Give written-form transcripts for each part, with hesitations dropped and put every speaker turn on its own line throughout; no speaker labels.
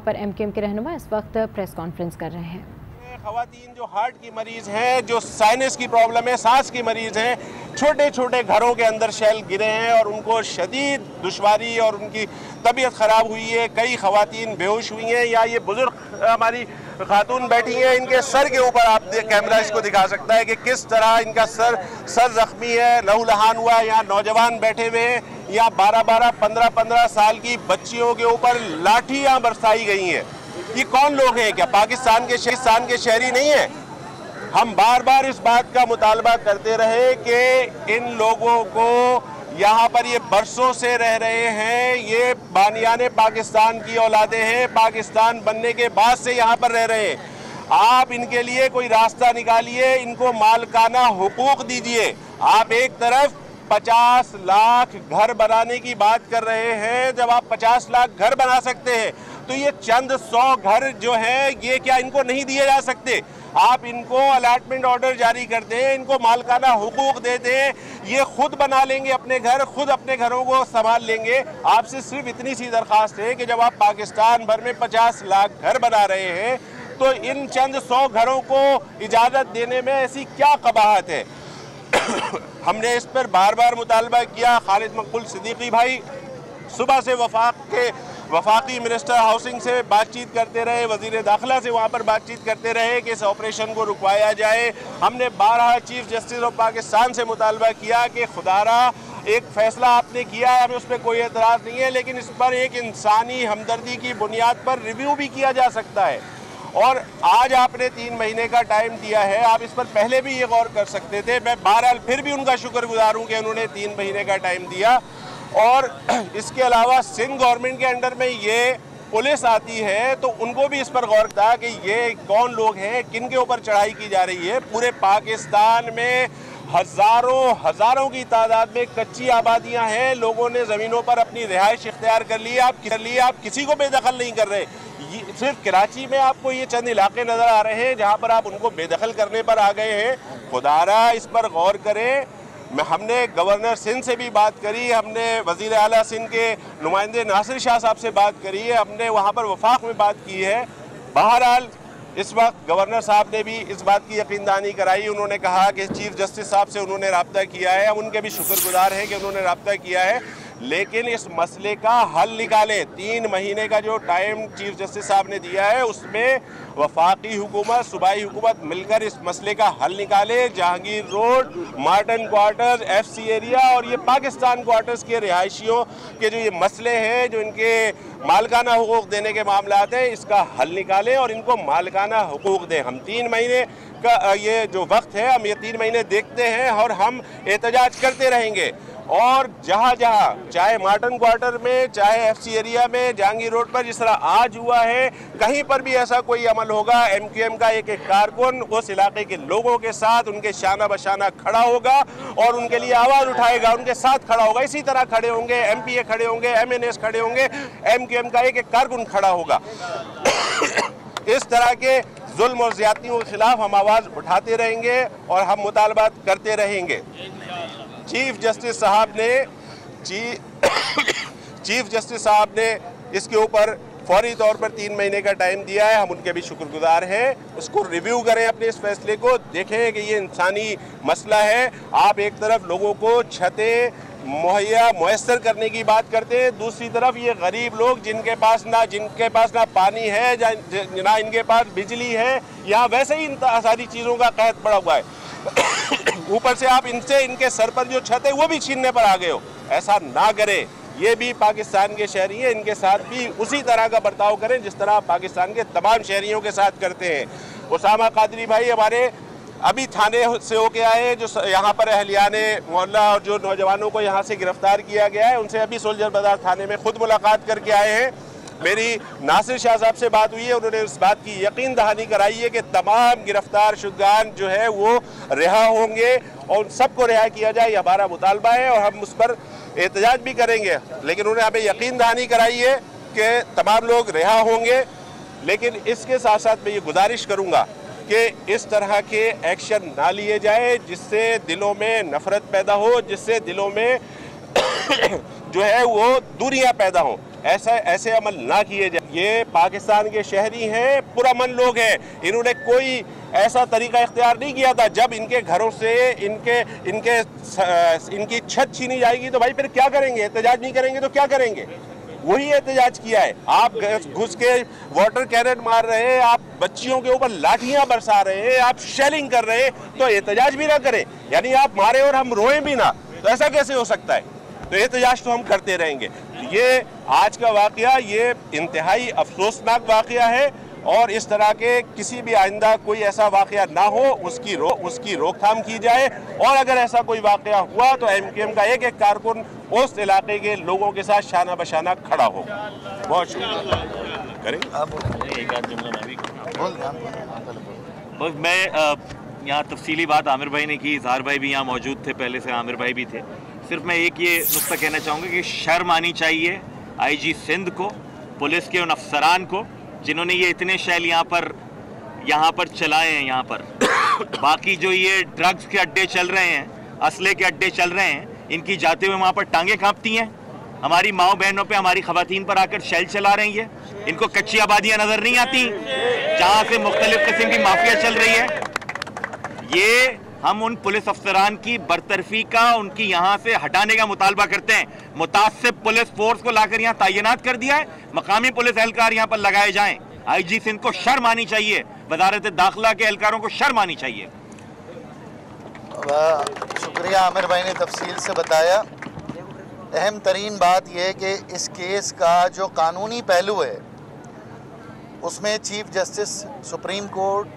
पर एमक्यूएम के रहनुमा इस वक्त प्रेस कॉन्फ्रेंस कर रहे हैं।
खवातीन जो हार्ट की मरीज हैं, जो साइनस की प्रॉब्लम है, सांस की मरीज हैं, छोटे छोटे घरों के अंदर शेल गिरे हैं और उनको शदीद दुश्वारी और उनकी तबीयत ख़राब हुई है। कई खवातीन बेहोश हुई हैं। या ये बुजुर्ग हमारी खातून बैठी हैं, इनके सर के ऊपर आप कैमरा इसको दिखा सकता है कि किस तरह इनका सर जख्मी है, लहूलुहान हुआ है। यहाँ नौजवान बैठे हुए हैं, यहाँ 12-12, 15-15 साल की बच्चियों के ऊपर लाठियाँ बरसाई गई हैं। ये कौन लोग हैं? क्या पाकिस्तान के शहरी नहीं है? हम बार बार इस बात का मुतालबा करते रहे कि इन लोगों को यहाँ पर ये बरसों से रह रहे हैं, ये बानियाने पाकिस्तान की औलादे हैं, पाकिस्तान बनने के बाद से यहाँ पर रह रहे हैं। आप इनके लिए कोई रास्ता निकालिए, इनको मालकाना हुकूक दीजिए। आप एक तरफ 50 लाख घर बनाने की बात कर रहे हैं। जब आप 50 लाख घर बना सकते हैं तो ये चंद 100 घर जो है ये क्या इनको नहीं दिए जा सकते? आप इनको अलॉटमेंट ऑर्डर जारी करते हैं, इनको मालकाना हुकूक देते हैं, ये खुद बना लेंगे अपने घर, खुद अपने घरों को संभाल लेंगे। आपसे सिर्फ इतनी सी दरख्वास्त है कि जब आप पाकिस्तान भर में 50 लाख घर बना रहे हैं तो इन चंद 100 घरों को इजाज़त देने में ऐसी क्या कबाहत है? हमने इस पर बार बार मुतालबा किया। खालिद मकबूल सिद्दीकी भाई सुबह से वफाकी मिनिस्टर हाउसिंग से बातचीत करते रहे, वजीर दाखिला से वहाँ पर बातचीत करते रहे कि इस ऑपरेशन को रुकवाया जाए। हमने 12 चीफ जस्टिस ऑफ पाकिस्तान से मुतालबा किया कि खुदारा एक फ़ैसला आपने किया है, हमें उस पर कोई एतराज़ नहीं है, लेकिन इस पर एक इंसानी हमदर्दी की बुनियाद पर रिव्यू भी किया जा सकता है। और आज आपने 3 महीने का टाइम दिया है, आप इस पर पहले भी ये गौर कर सकते थे। मैं बहरहाल फिर भी उनका शुक्रगुजार हूँ कि उन्होंने 3 महीने का टाइम दिया। और इसके अलावा सिंध गवर्नमेंट के अंडर में ये पुलिस आती है तो उनको भी इस पर गौर था कि ये कौन लोग हैं, किन के ऊपर चढ़ाई की जा रही है। पूरे पाकिस्तान में हज़ारों की तादाद में कच्ची आबादियां हैं, लोगों ने ज़मीनों पर अपनी रिहाइश इख्तियार कर ली। आप किसी को बेदखल नहीं कर रहे। सिर्फ कराची में आपको ये चंद इलाके नज़र आ रहे हैं जहाँ पर आप उनको बेदखल करने पर आ गए हैं। खुदारा इस पर गौर करें। हमने गवर्नर सिंध से भी बात करी, हमने वज़ीर आला सिंध के नुमाइंदे नासिर शाह साहब से बात करी है, हमने वहाँ पर वफाक में बात की है। बहरहाल इस वक्त गवर्नर साहब ने भी इस बात की यकीनदानी कराई। उन्होंने कहा कि चीफ जस्टिस साहब से उन्होंने रब्ता किया है, हम उनके भी शुक्रगुजार हैं कि उन्होंने रब्ता किया है, लेकिन इस मसले का हल निकाले। 3 महीने का जो टाइम चीफ जस्टिस साहब ने दिया है उसमें वफाकी हुकूमत, सूबाई हुकूमत मिलकर इस मसले का हल निकाले। Jahangir road, Marton quarters, FC area और ये पाकिस्तान क्वार्टर्स के रिहायशियों के जो ये मसले हैं, जो इनके मालकाना हुकूक देने के मामलात हैं, इसका हल निकालें और इनको मालकाना हुकूक दें। हम 3 महीने का ये जो वक्त है, हम ये 3 महीने देखते हैं और हम एहतजाज करते रहेंगे। और जहाँ चाहे मार्टन क्वार्टर में, चाहे FC एरिया में, जहांगीर रोड पर जिस तरह आज हुआ है, कहीं पर भी ऐसा कोई अमल होगा, MQM का एक कारकुन उस इलाके के लोगों के साथ उनके शाना बशाना खड़ा होगा और उनके लिए आवाज़ उठाएगा, उनके साथ खड़ा होगा। इसी तरह खड़े होंगे MPA खड़े होंगे, MNS खड़े होंगे, MQM का एक कारकुन खड़ा होगा। इस तरह के जुल्म और ज़्यादतियों के खिलाफ हम आवाज़ उठाते रहेंगे और हम मुतालबात करते रहेंगे। चीफ जस्टिस साहब ने इसके ऊपर फौरी तौर पर 3 महीने का टाइम दिया है, हम उनके भी शुक्रगुजार हैं। उसको रिव्यू करें, अपने इस फैसले को देखें कि ये इंसानी मसला है। आप एक तरफ लोगों को छतें मुयस्सर करने की बात करते हैं, दूसरी तरफ ये गरीब लोग जिनके पास ना पानी है, ना इनके पास बिजली है, यहाँ वैसे ही इन सारी चीज़ों का कहत पड़ा हुआ है। ऊपर से आप इनके सर पर जो छत है वो भी छीनने पर आ गए हो। ऐसा ना करें, ये भी पाकिस्तान के शहरी हैं, इनके साथ भी उसी तरह का बर्ताव करें जिस तरह पाकिस्तान के तमाम शहरियों के साथ करते हैं। उसामा कादरी भाई हमारे अभी थाने से होके आए, जो यहाँ पर अहलियाने मोहल्ला और जो नौजवानों को यहाँ से गिरफ्तार किया गया है, उनसे अभी सोल्जर बाजार थाने में खुद मुलाकात करके आए हैं। मेरी नासिर शाह साहब से बात हुई है, उन्होंने इस बात की यकीन दहानी कराई है कि तमाम गिरफ्तार शुदगान जो है वो रिहा होंगे और उन सबको रिहा किया जाए, ये हमारा मुतालबा है और हम उस पर एहतजाज भी करेंगे। लेकिन उन्होंने हमें यकीन दहानी कराई है कि तमाम लोग रिहा होंगे। लेकिन इसके साथ साथ मैं ये गुजारिश करूँगा कि इस तरह के एक्शन ना लिए जाए जिससे दिलों में नफरत पैदा हो, जिससे दिलों में जो है वो दूरियां पैदा हों। ऐसे अमल ना किए जाए। ये पाकिस्तान के शहरी हैं, पुरअमन लोग हैं, इन्होंने कोई ऐसा तरीका इख्तियार नहीं किया था। जब इनके घरों से इनकी छत छीनी जाएगी तो भाई फिर क्या करेंगे? एहतजाज नहीं करेंगे तो क्या करेंगे? वही एहतजाज किया है। आप घुस के वाटर कैनन मार रहे हैं, आप बच्चियों के ऊपर लाठियां बरसा रहे हैं, आप शेलिंग कर रहे हैं, तो एहतजाज भी ना करें, यानी आप मारे और हम रोएं भी ना, तो ऐसा कैसे हो सकता है? तो एहतजाज तो हम करते रहेंगे। ये आज का वाकया ये इंतहाई अफसोसनाक वाकया है और इस तरह के किसी भी आइंदा कोई ऐसा वाकया ना हो उसकी रोकथाम की जाए। और अगर ऐसा कोई वाकया हुआ तो MKM का एक एक कारकुन उस इलाके के लोगों के साथ शाना बशाना खड़ा हो। बहुत शुक्रिया। करेंगे
एक आध जुमला मैं भी बस मैं यहाँ तफसीली बात आमिर भाई ने की, इजहार भाई भी यहाँ मौजूद थे, पहले से आमिर भाई भी थे। सिर्फ मैं एक ये नुक्ता कहना चाहूँगा कि शर्म आनी चाहिए IG सिंध को, पुलिस के उन अफसरान को जिन्होंने ये इतने शैल यहाँ पर चलाए हैं। यहाँ पर बाकी जो ये ड्रग्स के अड्डे चल रहे हैं, असले के अड्डे चल रहे हैं, इनकी जाते हुए वहाँ पर टांगे कांपती हैं। हमारी माओ बहनों पे, हमारी खवातीन पर आकर शैल चला रही है। इनको कच्ची आबादियाँ नज़र नहीं आती जहाँ से मुख्तलिफ किस्म की माफिया चल रही है। ये हम उन पुलिस अफसरान की बरतरफी का, उनकी यहाँ से हटाने का मुतालबा करते हैं। मुतासिब पुलिस फोर्स को लाकर यहाँ तैनात कर दिया है, मकामी पुलिस एहलकार यहाँ पर लगाए जाएं। IG सिंध को शर्म आनी चाहिए, वजारत दाखिला के एहलकारों को शर्म आनी चाहिए।
शुक्रिया, आमिर भाई ने तफसील से बताया। अहम तरीन बात यह है कि इस केस का जो कानूनी पहलू है उसमें चीफ जस्टिस सुप्रीम कोर्ट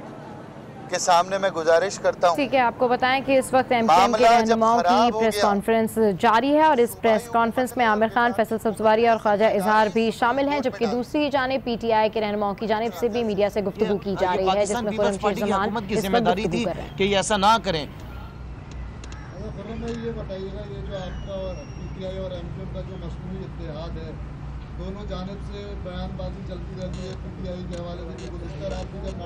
के सामने मैं गुजारिश करता हूँ।
ठीक है, आपको बताएं कि इस वक्त MKM के रहनुमाओं की प्रेस कॉन्फ्रेंस जारी है और इस प्रेस कॉन्फ्रेंस में आमिर खान, फैसल सब्जवारी और ख्वाजा इजहार भी शामिल हैं, जबकि दूसरी जानिब PTI के रहनुमाओं की जानिब से भी मीडिया से गुफ्तगू की जा रही है, जिसमें खुर्रमशीर जमान
की जिम्मेदारी थी कि ऐसा ना करें।
ये बताइएगा, ये जो आपका और PTI और MKM का जो मजमूई इत्तेहाद है, दोनों जानिब से बयानबाजी चलती रहती है। PTI के हवाले से गुज़िश्ता रात को जब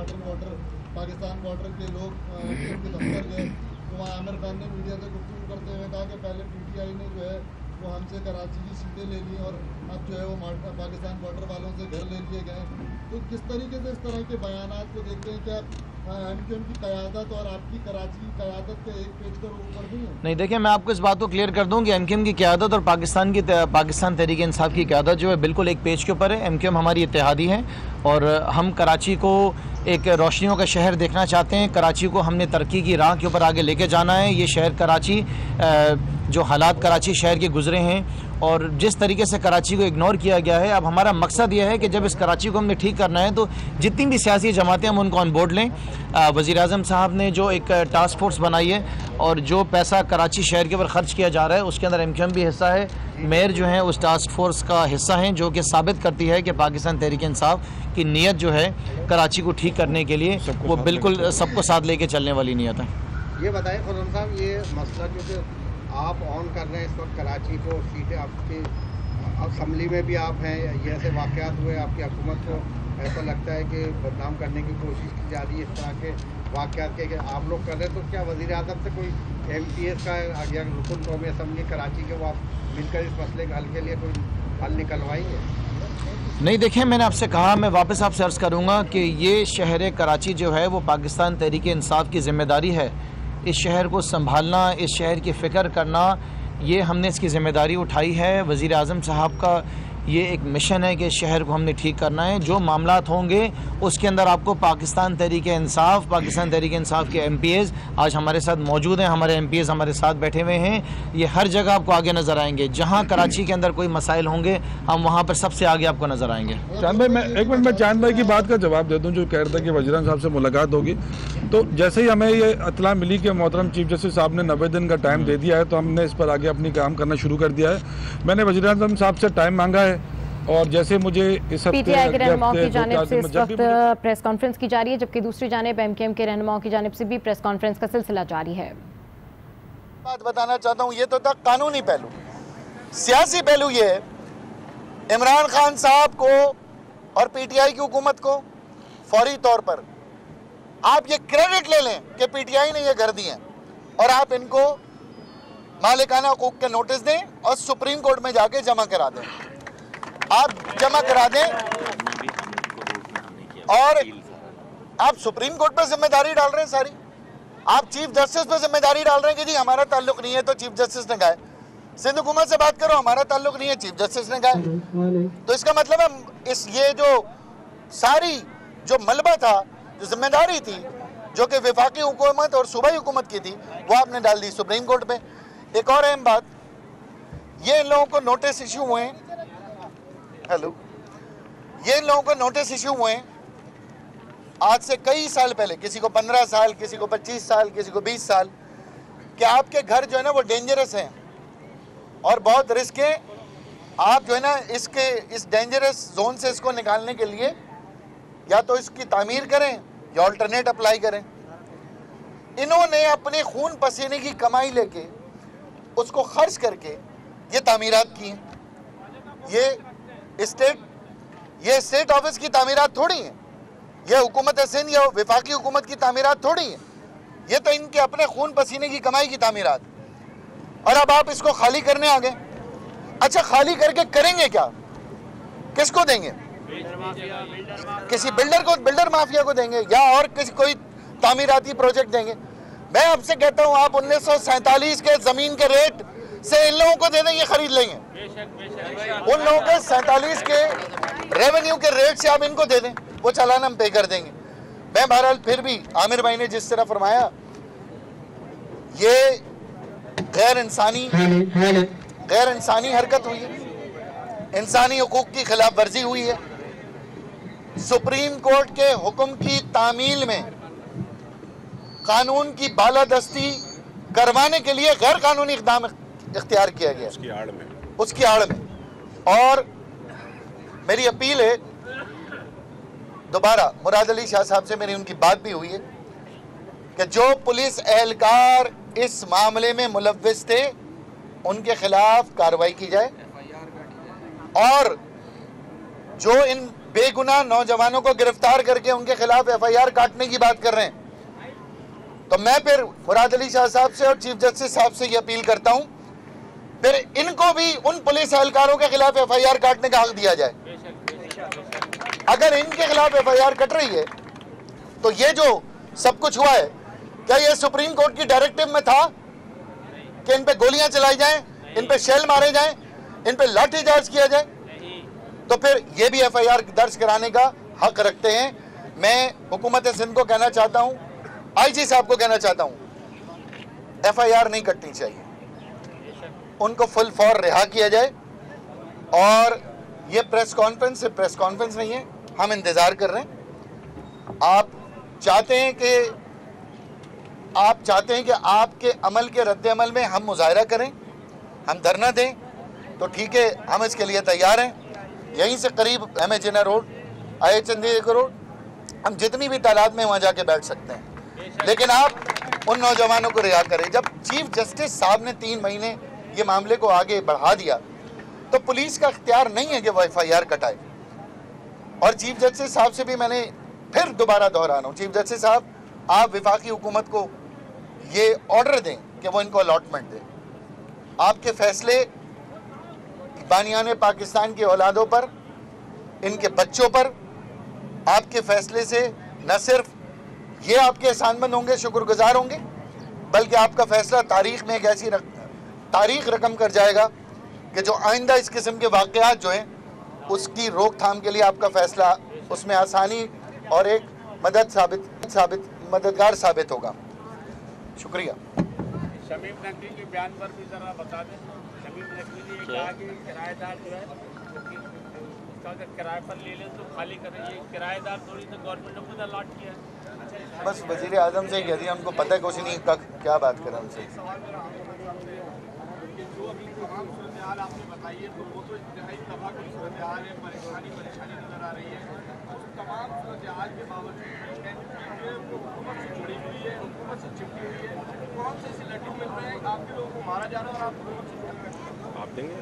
पाकिस्तान बॉर्डर के लोग MKM के दफ्तर गए तो वहाँ आमिर खान ने मीडिया से गुफ्तगू करते हुए कहा कि पहले PTI ने जो है वो हमसे कराची की सीटें ले ली और अब जो है वो पाकिस्तान बॉर्डर वालों से घर ले लिए गए। तो किस तरीके से इस तरह के बयानात को देखते हैं? क्या MKM की क़यादत और आपकी कराची की क़यादत के एक पेज पर ऊपर नहीं है?
नहीं, देखिए मैं आपको इस बात को क्लियर कर दूं कि MKM की क़यादत और पाकिस्तान तहरीक इंसाफ की क़यादत जो है बिल्कुल एक पेज के ऊपर है। MKM हमारी इत्तेहादी है और हम कराची को एक रोशनियों का शहर देखना चाहते हैं। कराची को हमने तरक्की की राह के ऊपर आगे लेके जाना है। ये शहर कराची, जो हालात कराची शहर के गुजरे हैं और जिस तरीके से कराची को इग्नोर किया गया है, अब हमारा मकसद यह है कि जब इस कराची को हमने ठीक करना है तो जितनी भी सियासी जमातें हम उनको ऑन बोर्ड लें। वज़ीर-ए-आज़म साहब ने जो एक टास्क फोर्स बनाई है और जो पैसा कराची शहर के ऊपर ख़र्च किया जा रहा है उसके अंदर MKM भी हिस्सा है। मेयर जो है उस टास्क फोर्स का हिस्सा हैं, जो कि साबित करती है कि पाकिस्तान तहरीक इंसाफ की नीयत जो है कराची को ठीक करने के लिए वो बिल्कुल सबको साथ लेके चलने वाली नीयत है।
ये बताएं खुर्रम साहब, ये मसला जो कि आप ऑन कर रहे हैं इस वक्त कराची को, सीटें आपकी असम्बली में भी आप हैं, ये ऐसे वाक़यात हुए आपकी हुकूमत को ऐसा लगता है कि बदनाम करने की कोशिश की जा रही है, इस तरह के वाक़यात के आप लोग कर रहे हैं, तो क्या वज़ीर-ए-आज़म से कोई MPS का या रुकन कौमी असम्बली कराची के वो आप मिलकर इस मसले के हल के लिए कोई हल निकलवाएंगे?
नहीं, देखिए मैंने आपसे कहा, मैं वापस आपसे अर्ज़ करूँगा कि ये शहर कराची जो है वो पाकिस्तान तहरीक इंसाफ की ज़िम्मेदारी है। इस शहर को संभालना, इस शहर की फ़िक्र करना, ये हमने इसकी ज़िम्मेदारी उठाई है। वज़ीर-ए-आज़म साहब का ये एक मिशन है कि शहर को हमने ठीक करना है। जो मामलात होंगे उसके अंदर आपको पाकिस्तान तहरीक इंसाफ के MPs आज हमारे साथ मौजूद हैं, हमारे MPs हमारे साथ बैठे हुए हैं। ये हर जगह आपको आगे नज़र आएंगे। जहाँ कराची के अंदर कोई मसाइल होंगे हम वहाँ पर सबसे आगे आपको नज़र आएंगे।
चांद भाई, मैं एक मिनट में चांद भाई की बात का जवाब दे दूँ, जो कह रहे थे कि वज़ीर साहब से मुलाकात होगी। तो जैसे ही हमें ये इत्तला मिली कि मोहतरम चीफ जस्टिस साहब ने 90 दिन का टाइम दे दिया है, तो हमने इस पर आगे अपनी काम करना शुरू कर दिया है। मैंने वज़ीर-ए-आज़म साहब से टाइम मांगा है और जैसे मुझे इस हफ्ते
PTI के रहनुमाओं की जानिब से इस वक्त प्रेस कॉन्फ्रेंस की जा रही है, जबकि दूसरी जानिब MKM के रहनुमाओं की जानिब से भी प्रेस कॉन्फ्रेंस का सिलसिला जारी है।
बात बताना चाहता हूँ, ये तो था कानूनी पहलू। सियासी पहलू ये है, इमरान खान साहब को और PTI की हुकूमत को फौरी तौर पर आप ये क्रेडिट ले लें कि PTI ने ये घर दिए और आप इनको मालिकाना हकूक के नोटिस दें और सुप्रीम कोर्ट में जाके जमा करा दें। आप जमा करा दें और आप सुप्रीम कोर्ट पर जिम्मेदारी डाल रहे हैं सारी, आप चीफ जस्टिस पर जिम्मेदारी डाल रहे हैं कि जी हमारा ताल्लुक नहीं है तो चीफ जस्टिस ने कहा, सिंध हुकूमत से बात करो हमारा ताल्लुक नहीं है चीफ जस्टिस ने कहा। तो इसका मतलब है इस ये जो सारी जो मलबा था, जो जिम्मेदारी थी, जो कि वफाकी हुकूमत और सूबाई हुकूमत की थी, वो आपने डाल दी सुप्रीम कोर्ट पे। एक और अहम बात, ये इन लोगों को नोटिस इशू हुए हैं, हेलो, ये इन लोगों को नोटिस इशू हुए हैं आज से कई साल पहले, किसी को 15 साल, किसी को 25 साल, किसी को 20 साल, कि आपके घर जो है ना वो डेंजरस हैं और बहुत रिस्क है, आप जो है ना इस डेंजरस जोन से इसको निकालने के लिए या तो इसकी तामीर करें या अल्टरनेट अप्लाई करें। इन्होंने अपने खून पसीने की कमाई लेके उसको खर्च करके ये तामीरात की हैं। ये स्टेट ऑफिस की तामीरात थोड़ी हैं, ये हुकूमत सिंध या वफाकी हुकूमत की तामीरात थोड़ी हैं, ये तो इनके अपने खून पसीने की कमाई की तामीरात। और अब आप इसको खाली करने आ गए। अच्छा, खाली करके करेंगे क्या, किसको देंगे? किसी बिल्डर को, बिल्डर माफिया को देंगे या और किसी कोई तामीराती प्रोजेक्ट देंगे? मैं आपसे कहता हूं आप 1947 के जमीन के रेट से इन लोगों को दे दें, ये खरीद लेंगे। उन लोगों के 47 के रेवेन्यू के रेट से आप इनको दे दें, वो चालान हम पे कर देंगे। मैं बहरहाल फिर भी आमिर भाई ने जिस तरह फरमाया, ये गैर इंसानी हरकत हुई है, इंसानी हुकूक की खिलाफ वर्जी हुई है। सुप्रीम कोर्ट के हुक्म की तामील में कानून की बालादस्ती करवाने के लिए गैर कानूनी इक़दाम इख्तियार किया गया उसकी आड़ में। और मेरी अपील है, दोबारा मुराद अली शाह साहब से मेरी उनकी बात भी हुई है कि जो पुलिस एहलकार इस मामले में मुलव्विस थे उनके खिलाफ कार्रवाई की जाए और जो इन बेगुनाह नौजवानों को गिरफ्तार करके उनके खिलाफ FIR काटने की बात कर रहे हैं, तो मैं फिर मुराद अली शाह साहब से और चीफ जस्टिस साहब से ये अपील करता हूं, फिर इनको भी उन पुलिस एहलकारों के खिलाफ FIR काटने का हक दिया जाए। अगर इनके खिलाफ FIR कट रही है तो ये जो सब कुछ हुआ है, क्या ये सुप्रीम कोर्ट की डायरेक्टिव में था कि इन पे गोलियां चलाई जाएं, इन पे शेल मारे जाएं, इन पे लाठीचार्ज किया जाए? तो फिर ये भी FIR दर्ज कराने का हक रखते हैं। मैं हुकूमत सिंध को कहना चाहता हूं, IG साहब को कहना चाहता हूं, FIR नहीं कटनी चाहिए, उनको फुल फॉर रिहा किया जाए। और ये प्रेस कॉन्फ्रेंस नहीं है, हम इंतज़ार कर रहे हैं। आप चाहते हैं कि आपके अमल के रद्द-ए-अमल में हम मुजाहरा करें, हम धरना दें, तो ठीक है, हम इसके लिए तैयार हैं। यहीं से करीब MA जिन्ना रोड, IH चंदीगढ़ रोड, हम जितनी भी तादाद में वहाँ जाके बैठ सकते हैं, लेकिन आप उन नौजवानों को रिहा करें। जब चीफ जस्टिस साहब ने 3 महीने ये मामले को आगे बढ़ा दिया तो पुलिस का इख्तियार नहीं है कि वो FIR कटाए। और चीफ जस्टिस साहब से भी मैंने फिर दोबारा दोहरा रहा हूँ, चीफ जस्टिस साहब, आप वफाकी हुकूमत को ये ऑर्डर दें कि वो इनको अलॉटमेंट दें। आपके फैसले बानियाने पाकिस्तान की औलादों पर, इनके बच्चों पर, आपके फैसले से न सिर्फ ये आपके एहसानमंद होंगे, शुक्रगुजार होंगे, बल्कि आपका फैसला तारीख में एक ऐसी तारीख रकम कर जाएगा कि जो आइंदा इस किस्म के वाक़यात जो हैं उसकी रोकथाम के लिए आपका फैसला उसमें आसानी और एक मददगार साबित होगा। शुक्रिया।
शमीम नकवी के बयान पर भी जरा बता दें। शमीम नकवी ने कहा कि किराएदार जो है उसका अगर किराए पर ले लें तो खाली करें, ये किराएदार थोड़ी तो गवर्नमेंट ने खुद अलॉट किया है।
बस वज़ीर आज़म से कह दिया, हमको पता है कुछ नहीं, क्या बात करें उनसे।
जो अभी तमाम सूरत-ए-हाल आपने बताई है तो वो तो इंतहाई तबाह की सूरत-ए-हाल है, परेशानी नज़र आ रही है। उस तमाम सूरत-ए-हाल के बावजूद हुकूमत से जुड़ी हुई है, हुकूमत से चिपकी हुई है, कौन से ऐसी लड्डू मिल रहे हैं आपके लोगों को मारा जा रहा है और आप हुकूमत से
आप देंगे?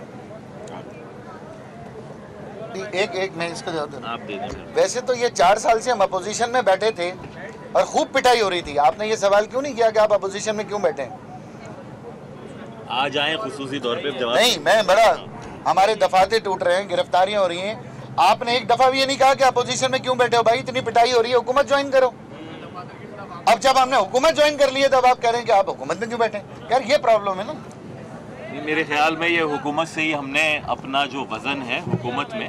एक मैं इसका जवाब दूं।
आप दे दें।
वैसे तो ये 4 साल से हम अपोजिशन में बैठे थे और खूब पिटाई हो रही थी, आपने ये सवाल क्यों नहीं किया कि आप अपोजिशन में क्यों बैठे हैं?
आ जाएं खुसूसी तौर पे जवाब।
नहीं, मैं बड़ा हमारे दफाते टूट रहे हैं, गिरफ्तारियां हो रही हैं। आपने एक दफा भी ये नहीं कहा कि अपोजिशन में क्यों बैठे हो भाई, इतनी पिटाई हो रही है, हुकूमत ज्वाइन करो। अब जब हमने हुकूमत ज्वाइन कर ली है तब आप कह रहे हैं कि आप हुकूमत में क्यों बैठे? यार ये प्रॉब्लम है ना।
मेरे ख्याल में ये हुकूमत से ही हमने अपना जो वज़न है हुकूमत में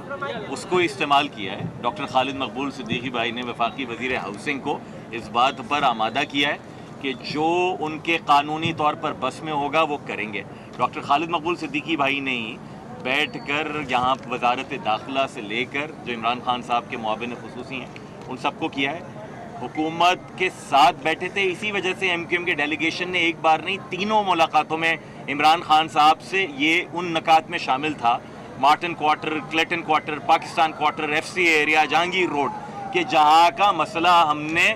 उसको इस्तेमाल किया है। डॉक्टर खालिद मकबूल सिद्दीकी भाई ने वफाकी वज़ीर हाउसिंग को इस बात पर आमादा किया है कि जो उनके कानूनी तौर पर बस में होगा वो करेंगे। डॉक्टर खालिद मकबूल सिद्दीकी भाई ने ही बैठ कर यहाँ वजारत दाखिला से लेकर जो इमरान खान साहब के मुआविन खुसूसी हैं उन सबको किया है। हुकूमत के साथ बैठे थे, इसी वजह से MQM के डेलीगेशन ने एक बार नहीं तीनों मुलाकातों में इमरान खान साहब से ये उन नकात में शामिल था, Marton quarter, Clayton quarter, Pakistan quarter, FC area, Jahangir road, कि जहाँ का मसला हमने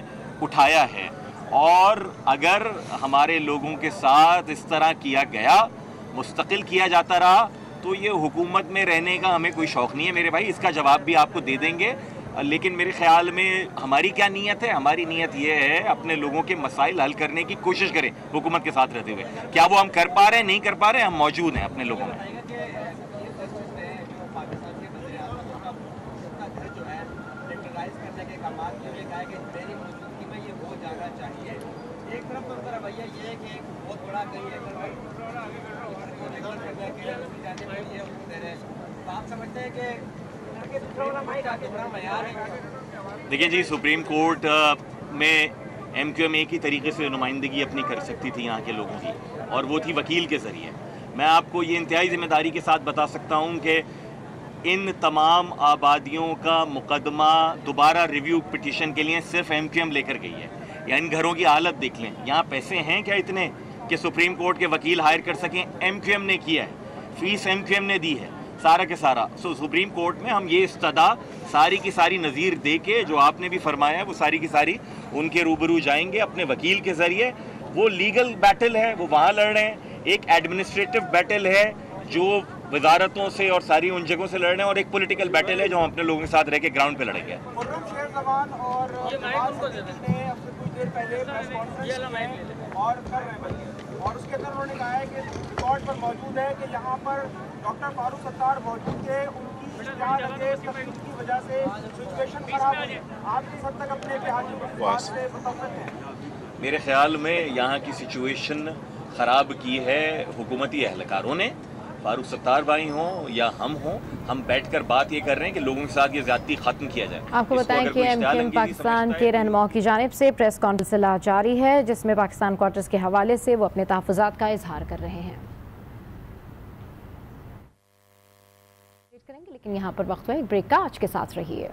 उठाया है। और अगर हमारे लोगों के साथ इस तरह किया गया, मुस्तकिल किया जाता रहा, तो ये हुकूमत में रहने का हमें कोई शौक़ नहीं है मेरे भाई। इसका जवाब भी आपको दे देंगे। लेकिन मेरे ख्याल में हमारी क्या नीयत है? हमारी नीयत ये है अपने लोगों के मसाइल हल करने की कोशिश करें हुकूमत के साथ रहते हुए। क्या वो हम कर पा रहे हैं? नहीं कर पा रहे हैं, हम मौजूद हैं अपने लोगों में। देखिए जी, सुप्रीम कोर्ट में MQM एक ही तरीके से नुमाइंदगी अपनी कर सकती थी यहाँ के लोगों की, और वो थी वकील के ज़रिए। मैं आपको ये इंतहाई ज़िम्मेदारी के साथ बता सकता हूँ कि इन तमाम आबादियों का मुकदमा दोबारा रिव्यू पिटीशन के लिए सिर्फ MQM लेकर गई है। या इन घरों की हालत देख लें, यहाँ पैसे हैं क्या इतने कि सुप्रीम कोर्ट के वकील हायर कर सकें? MQM ने किया है, फीस MQM ने दी है, सारा के सारा। सुप्रीम कोर्ट में हम ये इस्तदा सारी की सारी नज़ीर दे के जो आपने भी फरमाया है वो सारी की सारी उनके रूबरू जाएंगे अपने वकील के ज़रिए। वो लीगल बैटल है, वो वहाँ लड़ रहे हैं। एक एडमिनिस्ट्रेटिव बैटल है जो वजारतों से और सारी उन जगहों से लड़ रहे हैं, और एक पॉलिटिकल बैटल है जो हम अपने लोगों के साथ रह के ग्राउंड पे लड़ेंगे।
और उसके अंदर उन्होंने कहा है कि रिकॉर्ड पर मौजूद है कि यहाँ पर डॉक्टर फारूक सत्तार मौजूद थे, उनकी की वजह से सिचुएशन खराब हुई। आप किस हद तक अपने लिहाजों को बात से मुतफ़िक़ हैं?
मेरे ख्याल में यहाँ की सिचुएशन ख़राब की है हुकूमती एहलकारों ने, फारूक सत्तार भाई हों या हम हों। हम बैठकर बात ये कर रहे हैं कि लोगों के साथ ये ज़्यादती ख़त्म किया जाए।
आपको बताएं कि MQM पाकिस्तान के रहनुमाओं की जानिब से प्रेस कॉन्फ्रेंस जारी है, जिसमें पाकिस्तान क्वार्टर्स के हवाले से वो अपने तहफ़्फ़ुज़ात का इजहार कर रहे हैं। लेकिन यहाँ पर वक्त है एक ब्रेक का, आज के साथ रहिए।